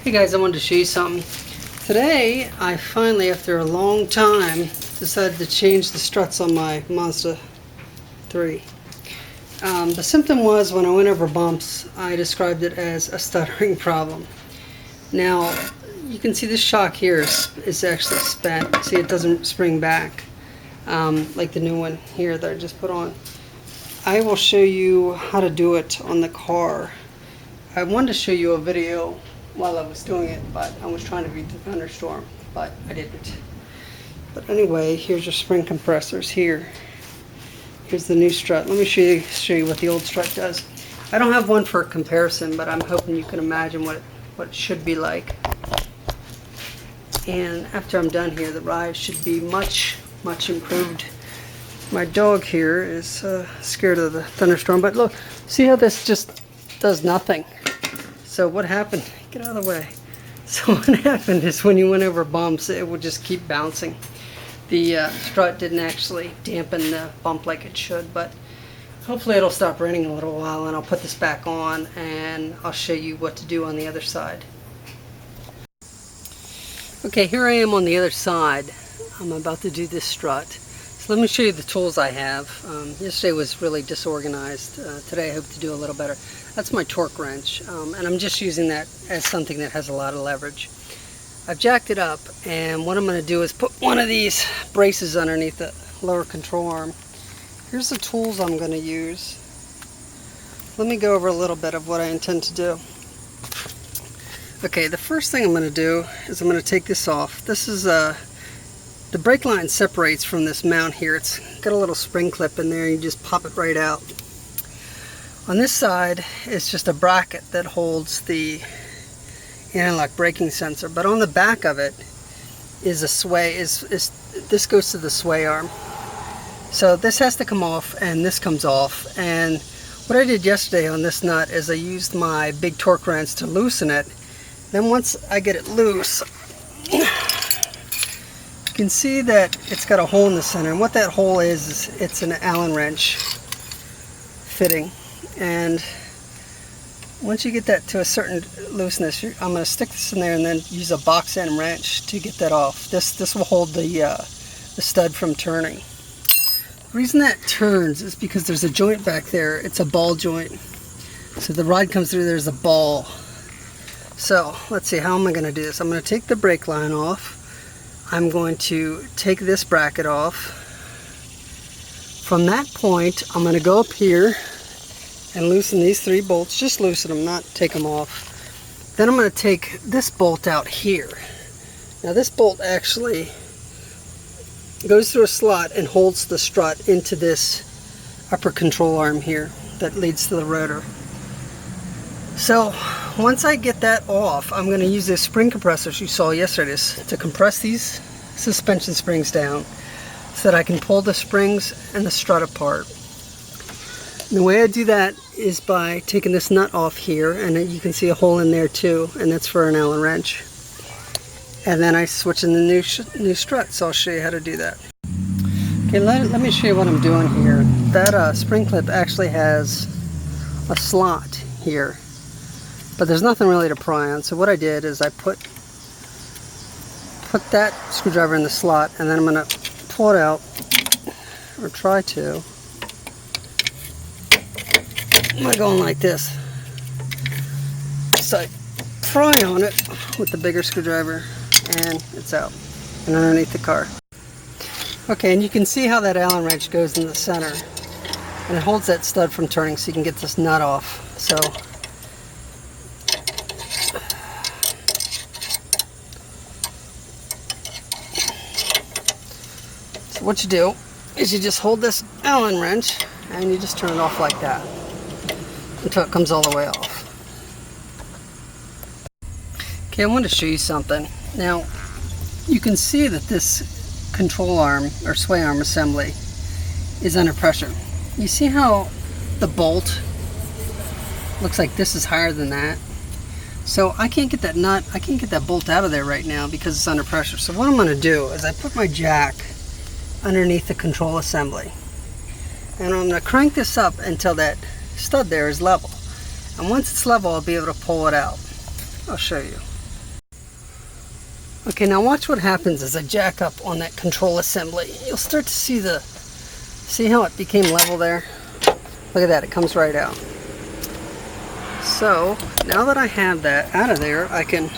Hey guys, I wanted to show you something. Today, I finally, after a long time, decided to change the struts on my Mazda 3. The symptom was when I went over bumps, I described it as a stuttering problem. Now, you can see this shock here is actually spent. See, it doesn't spring back like the new one here that I just put on. I will show you how to do it on the car. I wanted to show you a video while I was doing it, but I was trying to beat the thunderstorm, but I didn't. But anyway, here's your spring compressors here. Here's the new strut. Let me show you what the old strut does. I don't have one for comparison, but I'm hoping you can imagine what it should be like. And after I'm done here, the ride should be much improved. My dog here is scared of the thunderstorm, but look, see how this just does nothing. So what happened? Get out of the way. So what happened is when you went over bumps, it would just keep bouncing. The strut didn't actually dampen the bump like it should, but hopefully it'll stop raining in a little while, and I'll put this back on and I'll show you what to do on the other side. Okay, here I am on the other side. I'm about to do this strut. So let me show you the tools I have. Yesterday was really disorganized. Today I hope to do a little better. That's my torque wrench, and I'm just using that as something that has a lot of leverage. I've jacked it up, and what I'm going to do is put one of these braces underneath the lower control arm. Here's the tools I'm going to use. Let me go over a little bit of what I intend to do. Okay, the first thing I'm going to do is I'm going to take this off. This is the brake line separates from this mount here. It's got a little spring clip in there. You just pop it right out. On this side is just a bracket that holds the anti-lock braking sensor, but on the back of it is a sway. This goes to the sway arm. So this has to come off, and this comes off. And what I did yesterday on this nut is I used my big torque wrench to loosen it. Then once I get it loose, you can see that it's got a hole in the center, and what that hole is it's an Allen wrench fitting. And once you get that to a certain looseness, I'm going to stick this in there and then use a box end wrench to get that off. This will hold the stud from turning. The reason that turns is because there's a joint back there. It's a ball joint. So the rod comes through, there's a ball. So let's see, how am I going to do this? I'm going to take the brake line off. I'm going to take this bracket off. From that point, I'm going to go up here and loosen these 3 bolts. Just loosen them, not take them off. Then I'm going to take this bolt out here. Now this bolt actually goes through a slot and holds the strut into this upper control arm here that leads to the rotor. So once I get that off, I'm going to use this spring compressors you saw yesterday to compress these suspension springs down so that I can pull the springs and the strut apart. And the way I do that is by taking this nut off here, and you can see a hole in there too, and that's for an Allen wrench. And then I switch in the new strut, so I'll show you how to do that. Okay, let me show you what I'm doing here. That spring clip actually has a slot here, but there's nothing really to pry on. So what I did is I put that screwdriver in the slot, and then I'm going to pull it out, or try to. I'm going like this. So I pry on it with the bigger screwdriver, and it's out and underneath the car. Okay, and you can see how that Allen wrench goes in the center, and it holds that stud from turning, so you can get this nut off. So what you do is you just hold this Allen wrench and you just turn it off like that until it comes all the way off. Okay, I want to show you something. Now, you can see that this control arm or sway arm assembly is under pressure. You see how the bolt looks like this is higher than that? So I can't get that nut, I can't get that bolt out of there right now because it's under pressure. So what I'm going to do is I put my jack underneath the control assembly, and I'm going to crank this up until that stud there is level. And once it's level, I'll be able to pull it out. I'll show you. Okay, now watch what happens as I jack up on that control assembly. You'll start to see how it became level there? Look at that, it comes right out. So, now that I have that out of there, I can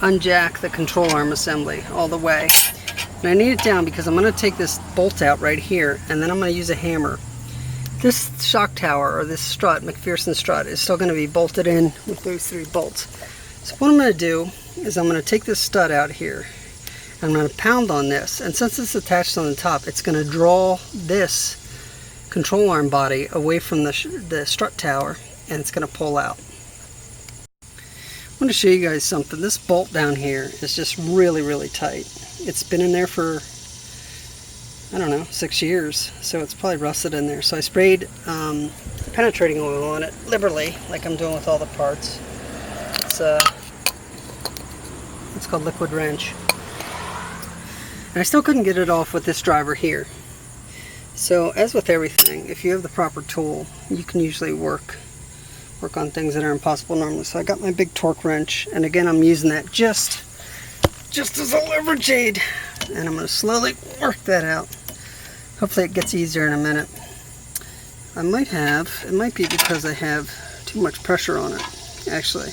unjack the control arm assembly all the way. And I need it down because I'm going to take this bolt out right here, and then I'm going to use a hammer. This shock tower, or this strut, MacPherson strut, is still going to be bolted in with those 3 bolts. So what I'm going to do is I'm going to take this stud out here, and I'm going to pound on this, and since it's attached on the top, it's going to draw this control arm body away from the strut tower, and it's going to pull out. I want to show you guys something. This bolt down here is just really tight. It's been in there for, I don't know, 6 years, so it's probably rusted in there. So I sprayed penetrating oil on it liberally, like I'm doing with all the parts. It's called liquid wrench. And I still couldn't get it off with this driver here. So as with everything, if you have the proper tool, you can usually work on things that are impossible normally. So I got my big torque wrench, and again I'm using that just as a leverage aid, and I'm going to slowly work that out. Hopefully it gets easier in a minute. It might be because I have too much pressure on it, actually.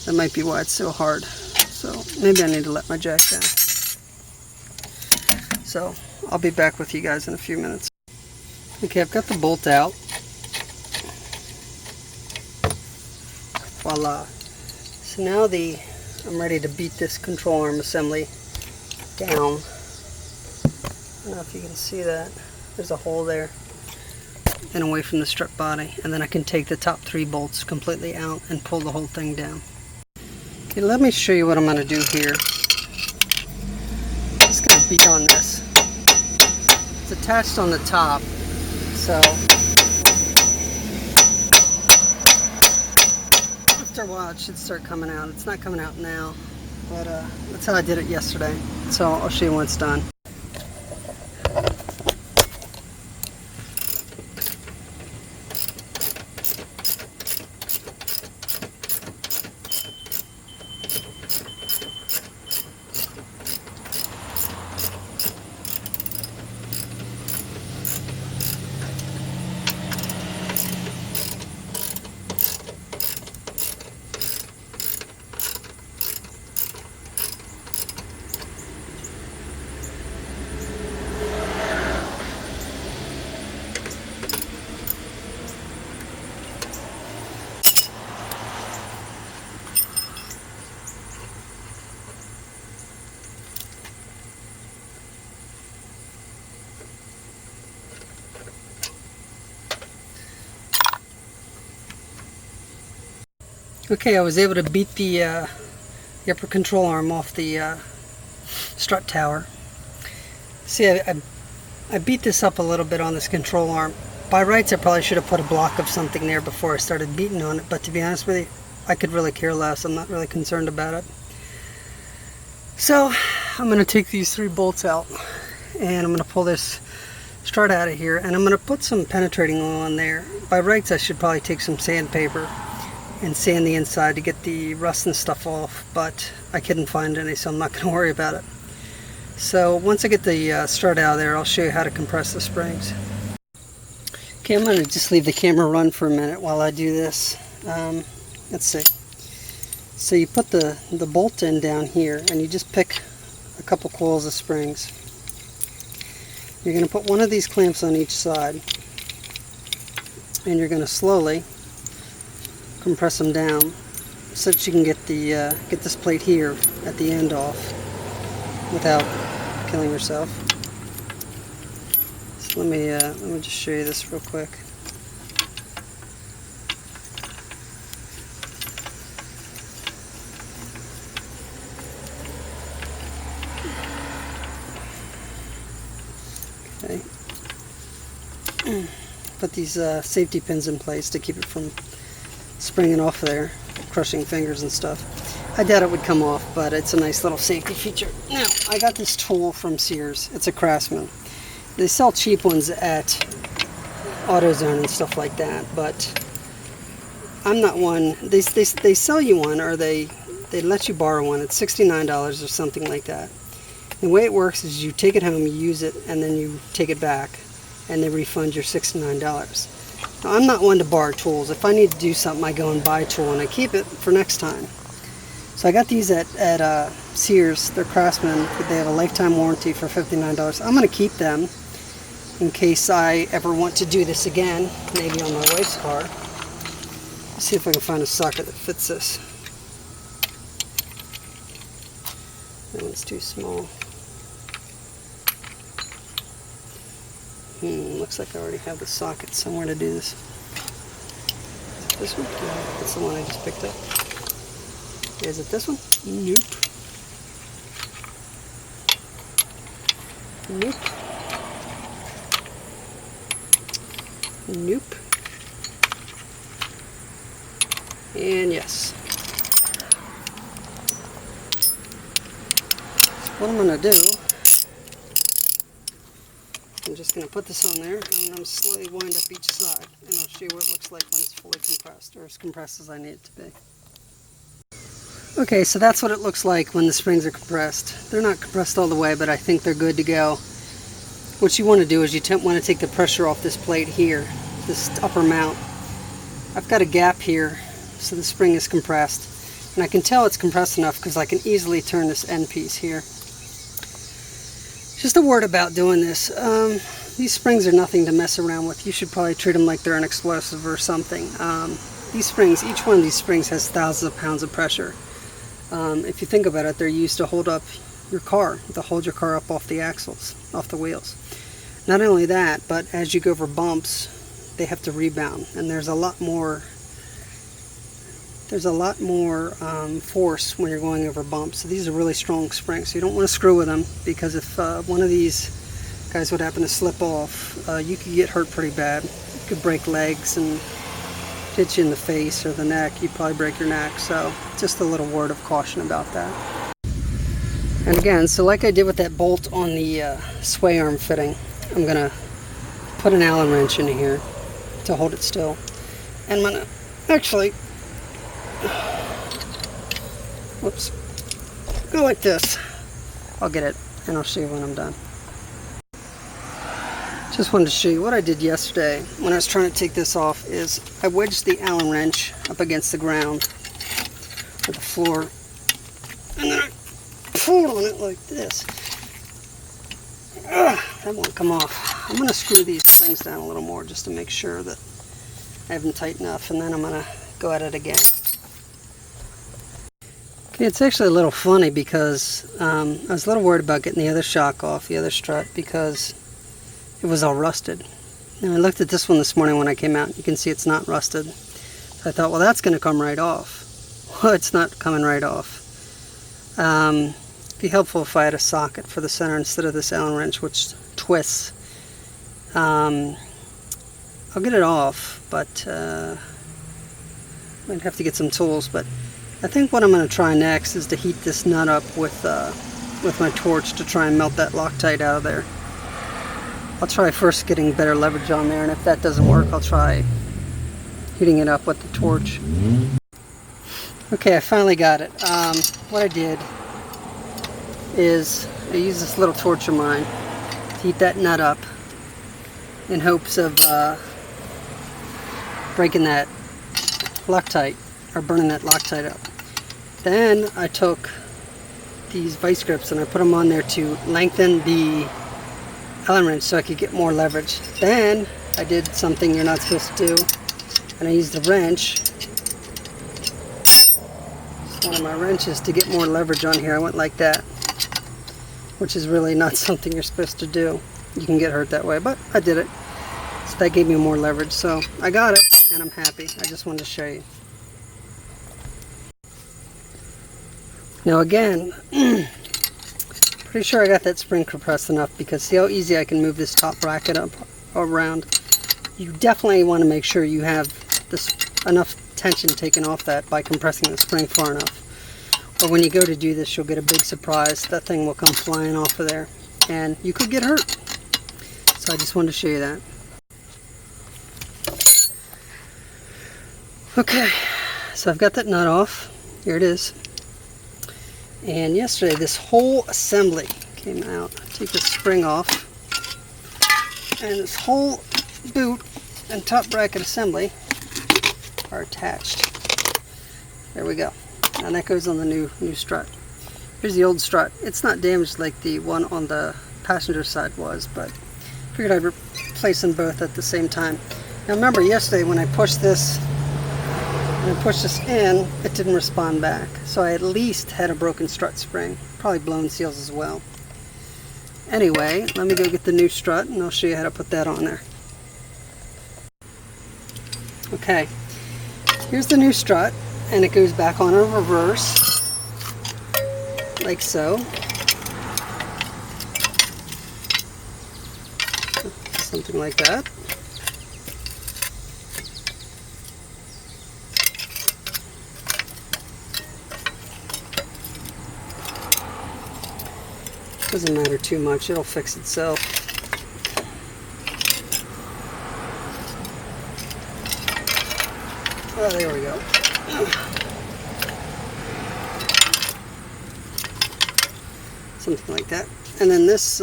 That might be why it's so hard. So maybe I need to let my jack down. So I'll be back with you guys in a few minutes. Okay, I've got the bolt out. Voila. So now I'm ready to beat this control arm assembly down. I don't know if you can see that. There's a hole there and away from the strut body, and then I can take the top 3 bolts completely out and pull the whole thing down. Okay, let me show you what I'm going to do here. I'm just going to beat on this. It's attached on the top, so after a while it should start coming out. It's not coming out now, but that's how I did it yesterday. So I'll show you when it's done. Okay, I was able to beat the upper control arm off the strut tower. See, I beat this up a little bit on this control arm. By rights, I probably should have put a block of something there before I started beating on it, but to be honest with you, I could really care less. I'm not really concerned about it. So, I'm going to take these 3 bolts out, and I'm going to pull this strut out of here, and I'm going to put some penetrating oil in there. By rights, I should probably take some sandpaper and sand the inside to get the rust and stuff off, but I couldn't find any, so I'm not going to worry about it. So once I get the strut out of there, I'll show you how to compress the springs. Okay, I'm going to just leave the camera run for a minute while I do this. Let's see. So you put the bolt in down here, and you just pick a couple coils of springs. You're going to put one of these clamps on each side, and you're going to slowly compress them down so that you can get this plate here at the end off without killing yourself. So let me just show you this real quick. Okay. Put these safety pins in place to keep it from springing off there, crushing fingers and stuff. I doubt it would come off, but it's a nice little safety feature. Now, I got this tool from Sears. It's a Craftsman. They sell cheap ones at AutoZone and stuff like that, but I'm not one. They sell you one, or they They let you borrow one. It's $69 or something like that. The way it works is you take it home, you use it, and then you take it back, and they refund your $69. Now, I'm not one to borrow tools. If I need to do something, I go and buy a tool, and I keep it for next time. So I got these at Sears. They're Craftsman. They have a lifetime warranty for $59. I'm going to keep them in case I ever want to do this again, maybe on my wife's car. Let's see if I can find a socket that fits this. That one's too small. Looks like I already have the socket somewhere to do this. This one? Yeah, that's the one I just picked up. Is it this one? Nope. Nope. Nope. And yes. What I'm going to do, I'm just going to put this on there, and I'm going to slowly wind up each side, and I'll show you what it looks like when it's fully compressed, or as compressed as I need it to be. Okay, so that's what it looks like when the springs are compressed. They're not compressed all the way, but I think they're good to go. What you want to do is you want to take the pressure off this plate here, this upper mount. I've got a gap here, so the spring is compressed. And I can tell it's compressed enough because I can easily turn this end piece here. Just a word about doing this. These springs are nothing to mess around with. You should probably treat them like they're an explosive or something. These springs, each one of these springs has thousands of pounds of pressure. If you think about it, they're used to hold up your car, to hold your car up off the axles, off the wheels. Not only that, but as you go over bumps, they have to rebound, and there's a lot more force when you're going over bumps. So these are really strong springs, so you don't want to screw with them, because if one of these guys would happen to slip off, you could get hurt pretty bad. You could break legs and hit you in the face or the neck. You'd probably break your neck. So just a little word of caution about that. And again, so like I did with that bolt on the sway arm fitting, I'm gonna put an Allen wrench in here to hold it still, and I'm gonna actually, whoops, go like this. I'll get it and I'll show you when I'm done. Just wanted to show you what I did yesterday when I was trying to take this off. Is I wedged the Allen wrench up against the ground or the floor, and then I pulled on it like this. That won't come off. I'm going to screw these springs down a little more just to make sure that I have them tight enough, and then I'm going to go at it again. Okay, it's actually a little funny because I was a little worried about getting the other shock off, the other strut, because it was all rusted. And I looked at this one this morning when I came out. You can see it's not rusted. So I thought, well, that's going to come right off. Well, it's not coming right off. It'd be helpful if I had a socket for the center instead of this Allen wrench, which twists. I'll get it off, but might have to get some tools. But I think what I'm going to try next is to heat this nut up with my torch to try and melt that Loctite out of there. I'll try first getting better leverage on there, and if that doesn't work, I'll try heating it up with the torch. Okay, I finally got it. What I did is I used this little torch of mine to heat that nut up in hopes of breaking that Loctite, or burning that Loctite up. Then I took these vice grips and I put them on there to lengthen the Allen wrench so I could get more leverage. Then I did something you're not supposed to do, and I used a wrench, one of my wrenches, to get more leverage on here. I went like that, which is really not something you're supposed to do. You can get hurt that way, but I did it. So that gave me more leverage. So I got it, and I'm happy. I just wanted to show you. Now again, pretty sure I got that spring compressed enough, because see how easy I can move this top bracket up around. You definitely want to make sure you have this enough tension taken off that by compressing the spring far enough. Or when you go to do this, you'll get a big surprise. That thing will come flying off of there, and you could get hurt. So I just wanted to show you that. Okay, so I've got that nut off. Here it is. And yesterday this whole assembly came out. Take the spring off, and this whole boot and top bracket assembly are attached. There we go. And that goes on the new strut. Here's the old strut. It's not damaged like the one on the passenger side was, but I figured I'd replace them both at the same time. Now remember, yesterday when I pushed this in, it didn't respond back. So I at least had a broken strut spring, probably blown seals as well. Anyway, let me go get the new strut and I'll show you how to put that on there. Okay, here's the new strut, and it goes back on in reverse, like so. Something like that. Doesn't matter too much, it'll fix itself. Oh, there we go. Something like that. And then this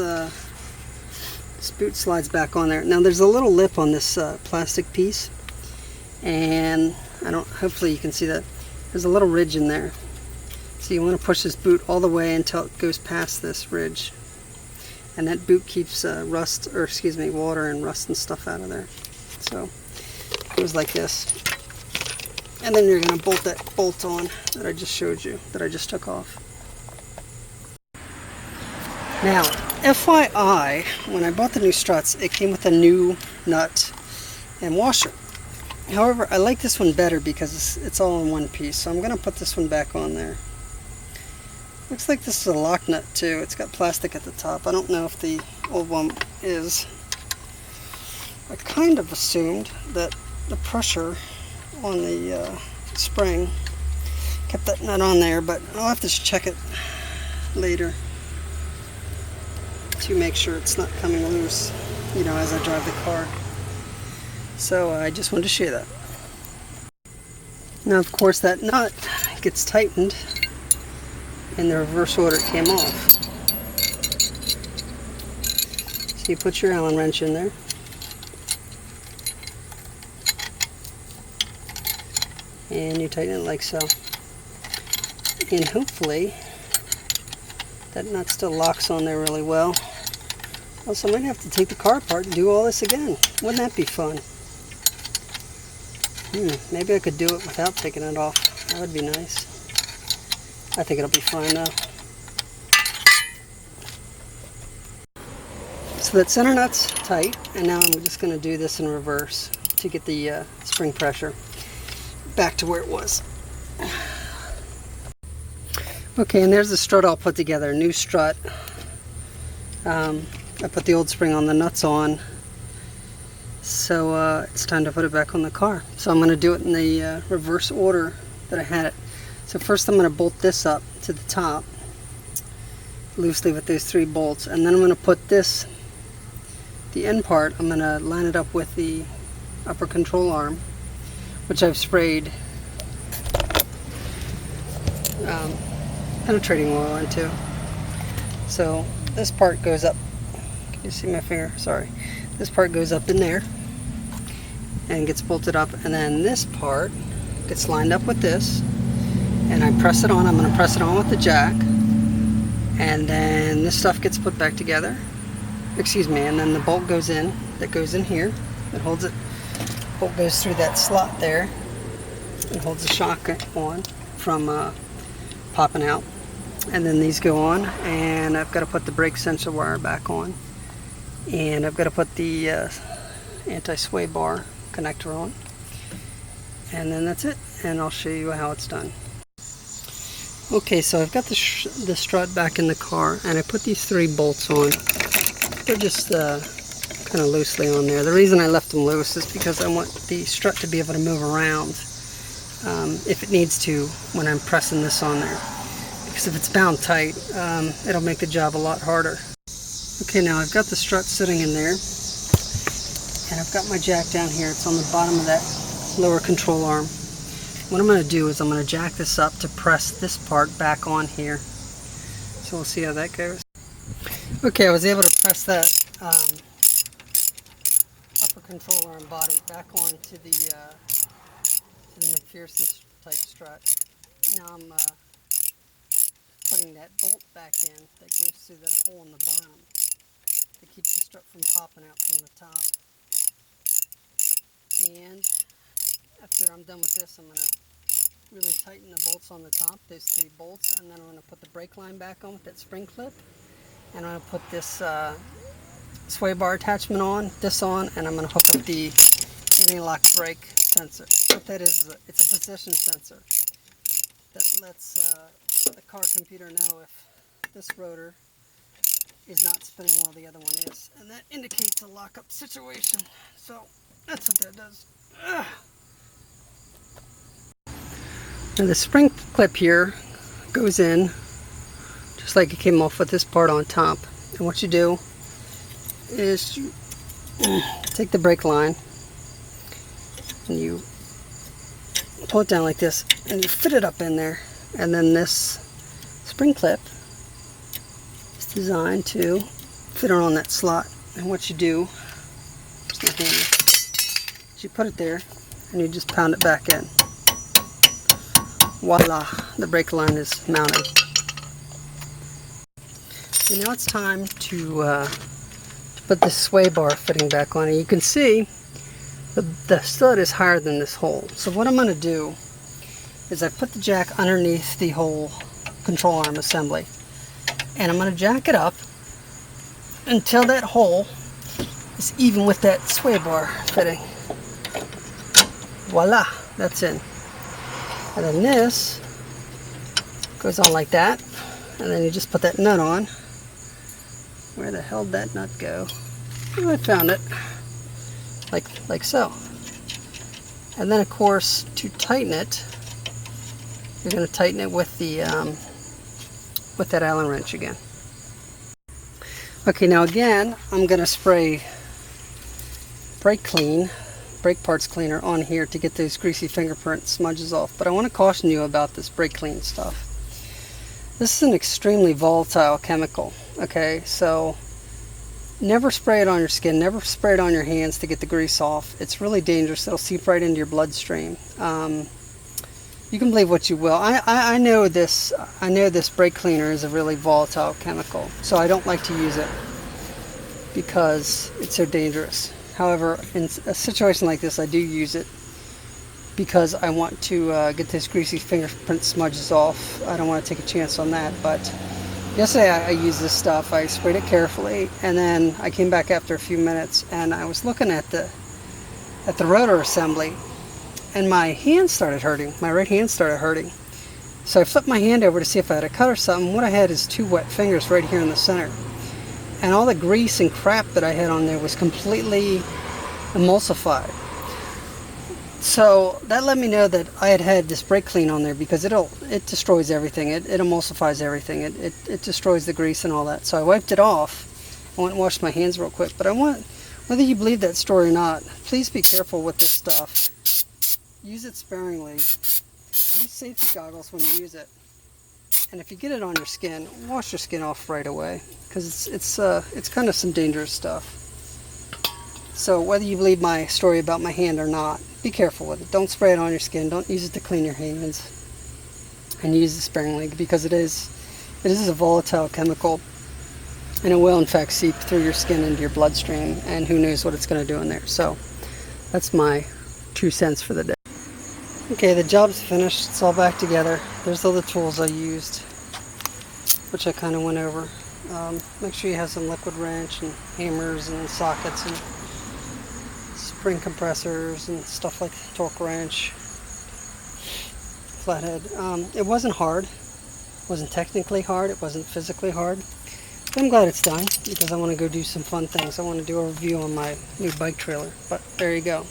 boot slides back on there. Now there's a little lip on this plastic piece, and hopefully you can see that there's a little ridge in there. So you want to push this boot all the way until it goes past this ridge, and that boot keeps water and rust and stuff out of there. So it goes like this, and then you're going to bolt that bolt on that I just showed you, that I just took off. Now, FYI, when I bought the new struts, it came with a new nut and washer. However, I like this one better because it's all in one piece, so I'm going to put this one back on there. Looks like this is a lock nut too. It's got plastic at the top. I don't know if the old one is. I kind of assumed that the pressure on the spring kept that nut on there, but I'll have to check it later to make sure it's not coming loose, as I drive the car. So I just wanted to show you that. Now, of course, that nut gets tightened in the reverse order it came off. So you put your Allen wrench in there, and you tighten it like so. And hopefully that nut still locks on there really well. Also, I might have to take the car apart and do all this again. Wouldn't that be fun? Maybe I could do it without taking it off. That would be nice. I think it'll be fine though. So that center nut's tight, and now I'm just going to do this in reverse to get the spring pressure back to where it was. Okay, and there's the strut all put together, new strut. I put the old spring on, the nuts on, so it's time to put it back on the car. So I'm going to do it in the reverse order that I had it. So first I'm going to bolt this up to the top loosely with those 3 bolts, and then I'm going to put this, the end part, I'm going to line it up with the upper control arm, which I've sprayed penetrating oil into. So this part goes up. Can you see my finger? Sorry. This part goes up in there and gets bolted up, and then this part gets lined up with this, and I press it on. I'm going to press it on with the jack, and then this stuff gets put back together. Excuse me, and then the bolt goes in. That goes in here. It holds it. Bolt goes through that slot there and holds the shock on from popping out. And then these go on, and I've got to put the brake sensor wire back on, and I've got to put the anti-sway bar connector on, and then that's it, and I'll show you how it's done. Okay, so I've got the strut back in the car, and I put these 3 bolts on. They're just kind of loosely on there. The reason I left them loose is because I want the strut to be able to move around if it needs to when I'm pressing this on there. Because if it's bound tight, it'll make the job a lot harder. Okay, now I've got the strut sitting in there, and I've got my jack down here. It's on the bottom of that lower control arm. What I'm going to do is I'm going to jack this up to press this part back on here. So we'll see how that goes. Okay, I was able to press that upper control arm body back onto the MacPherson type strut. Now I'm putting that bolt back in that goes through that hole in the bottom to keep the strut from popping out from the top. And after I'm done with this, I'm going to really tighten the bolts on the top, those 3 bolts, and then I'm going to put the brake line back on with that spring clip. And I'm going to put this sway bar attachment on, and I'm going to hook up the anti-lock brake sensor. What that is, it's a position sensor that lets the car computer know if this rotor is not spinning while the other one is. And that indicates a lock-up situation. So that's what that does. Ugh. Now the spring clip here goes in just like it came off with this part on top. And what you do is you take the brake line and you pull it down like this and you fit it up in there. And then this spring clip is designed to fit on that slot. And what you do is you put it there and you just pound it back in. Voila, the brake line is mounted. So now it's time to put the sway bar fitting back on. And you can see the stud is higher than this hole. So what I'm going to do is I put the jack underneath the whole control arm assembly. And I'm going to jack it up until that hole is even with that sway bar fitting. Voila, that's in. And then this goes on like that, and then you just put that nut on. Where the hell did that nut go? Oh, I found it. Like so. And then of course, to tighten it, you're going to tighten it with the with that Allen wrench again. Okay, now again, I'm going to spray brake parts cleaner on here to get those greasy fingerprint smudges off. But I want to caution you about this brake clean stuff. This is an extremely volatile chemical. Okay, so never spray it on your skin, never spray it on your hands to get the grease off. It's really dangerous. It'll seep right into your bloodstream. You can believe what you will. I know this brake cleaner is a really volatile chemical, so I don't like to use it because it's so dangerous. However, in a situation like this, I do use it because I want to get those greasy fingerprint smudges off. I don't want to take a chance on that. But yesterday I used this stuff. I sprayed it carefully, and then I came back after a few minutes, and I was looking at the rotor assembly, and my hand started hurting. My right hand started hurting. So I flipped my hand over to see if I had a cut or something. What I had is 2 wet fingers right here in the center. And all the grease and crap that I had on there was completely emulsified. So that let me know that I had this brake clean on there, because it destroys everything. It emulsifies everything. It destroys the grease and all that. So I wiped it off. I went and washed my hands real quick. But I want, whether you believe that story or not, please be careful with this stuff. Use it sparingly. Use safety goggles when you use it. And if you get it on your skin, wash your skin off right away, because it's kind of some dangerous stuff. So whether you believe my story about my hand or not, be careful with it. Don't spray it on your skin. Don't use it to clean your hands. And use it sparingly, because it is a volatile chemical, and it will in fact seep through your skin into your bloodstream, and who knows what it's going to do in there. So that's my 2 cents for the day. Okay, the job's finished. It's all back together. There's all the tools I used, which I kind of went over. Make sure you have some liquid wrench and hammers and sockets and spring compressors and stuff like torque wrench, flathead. It wasn't hard. It wasn't technically hard. It wasn't physically hard. But I'm glad it's done, because I want to go do some fun things. I want to do a review on my new bike trailer. But there you go.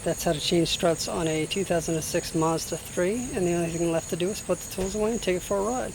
That's how to change struts on a 2006 Mazda 3, and the only thing left to do is put the tools away and take it for a ride.